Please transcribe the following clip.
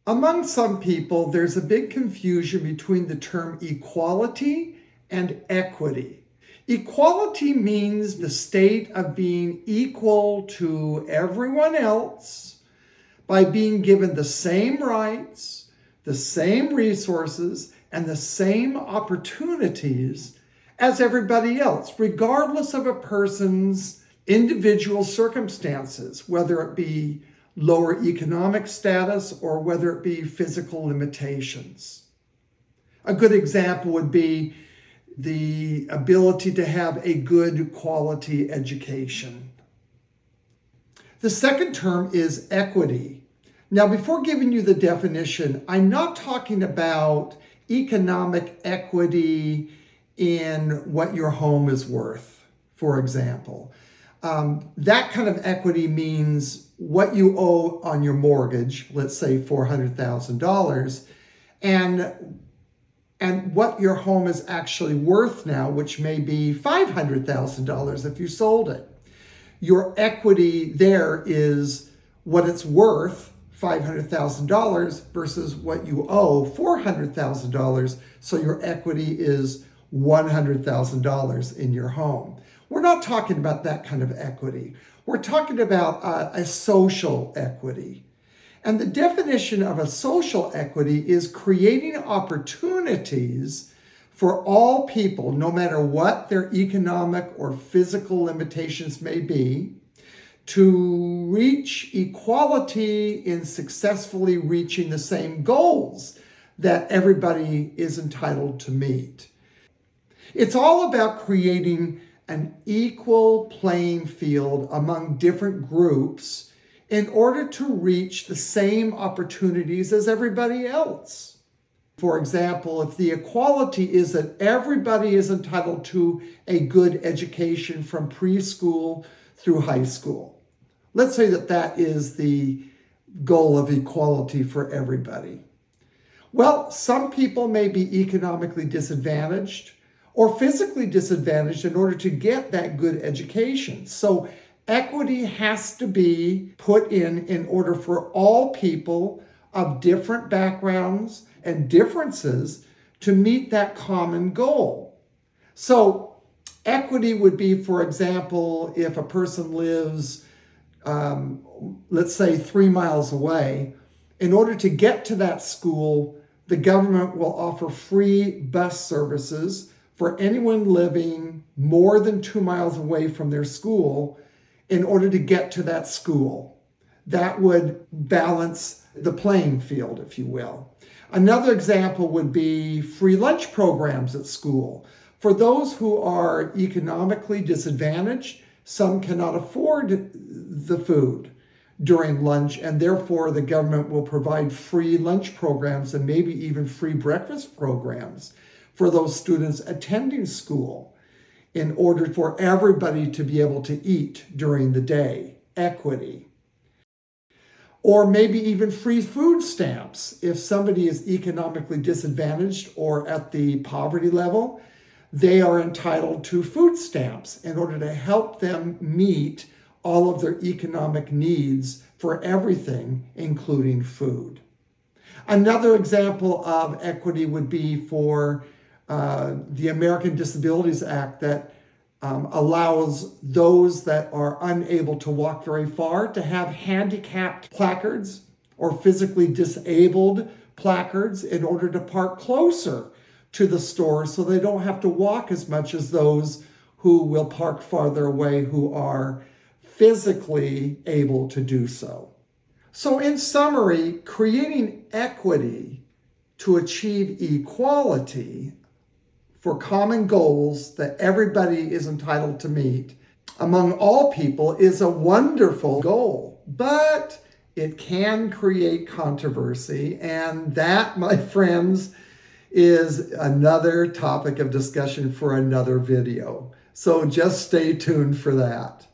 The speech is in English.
Among some people, there's a big confusion between the term equality and equity. Equality means the state of being equal to everyone else by being given the same rights, the same resources, and the same opportunities as everybody else, regardless of a person's individual circumstances, whether it be lower economic status or whether it be physical limitations. A good example would be the ability to have a good quality education. The second term is equity. Now, before giving you the definition, I'm not talking about economic equity in what your home is worth, for example. That kind of equity means what you owe on your mortgage, let's say $400,000, and what your home is actually worth now, which may be $500,000 if you sold it. Your equity there is what it's worth, $500,000, versus what you owe, $400,000. So your equity is $100,000 in your home. We're not talking about that kind of equity. We're talking about a social equity. And the definition of a social equity is creating opportunities for all people, no matter what their economic or physical limitations may be, to reach equality in successfully reaching the same goals that everybody is entitled to meet. It's all about creating an equal playing field among different groups in order to reach the same opportunities as everybody else. For example, if the equality is that everybody is entitled to a good education from preschool through high school, let's say that that is the goal of equality for everybody. Well, some people may be economically disadvantaged or physically disadvantaged in order to get that good education. So equity has to be put in order for all people of different backgrounds and differences to meet that common goal. So equity would be, for example, if a person lives, let's say 3 miles away, in order to get to that school, the government will offer free bus services for anyone living more than 2 miles away from their school in order to get to that school. That would balance the playing field, if you will. Another example would be free lunch programs at school. For those who are economically disadvantaged, some cannot afford the food during lunch, and therefore the government will provide free lunch programs and maybe even free breakfast programs for those students attending school in order for everybody to be able to eat during the day. Equity. Or maybe even free food stamps. If somebody is economically disadvantaged or at the poverty level, they are entitled to food stamps in order to help them meet all of their economic needs for everything, including food. Another example of equity would be for the American Disabilities Act that allows those that are unable to walk very far to have handicapped placards or physically disabled placards in order to park closer to the store so they don't have to walk as much as those who will park farther away who are physically able to do so. So in summary, creating equity to achieve equality for common goals that everybody is entitled to meet among all people is a wonderful goal, but it can create controversy, and that, my friends, is another topic of discussion for another video. So just stay tuned for that.